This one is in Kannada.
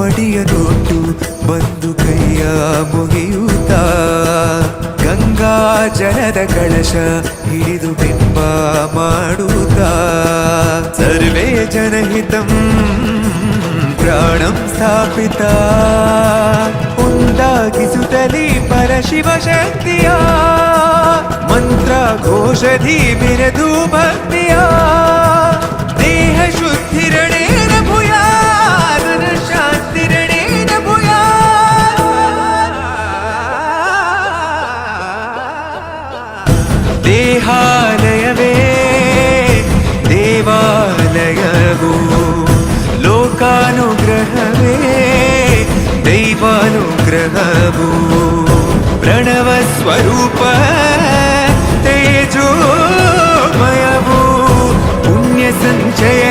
ಮಡಿಯನೊಟ್ಟು ಬಂದು ಕೈಯ ಮುಗಿಯುತ್ತ ಗಂಗಾ ಜಲದ ಕಳಶ ಹಿಡಿದು ಬಿಂಬ ಮಾಡುತ್ತ ಸರ್ವೇ ಜನಹಿತಂ ಪ್ರಾಣಂ ಸ್ಥಾಪಿತ ಉಂದಾಗಿಸುತ್ತಲೀ ಪರಶಿವ ಶಕ್ತಿಯ ಮಂತ್ರ ಘೋಷಧಿ ಬಿರದು ಭಕ್ತಿಯ ದೇಹ ಶುದ್ಧಿರಣೇನ ಭೂಯಾತ್ ಶಾಂತಿರಣೇನ ಭೂಯಾತ್ ದೇಹಾಲಯವೇ ದೇವಾಲಯವೂ ಲೋಕಾನುಗ್ರಹವೇ ದೈವಾನುಗ್ರಹವೂ ಪ್ರಣವ ಸ್ವರೂಪ ತೇಜೋಮಯವೂ ಪುಣ್ಯ ಸಂಚಯ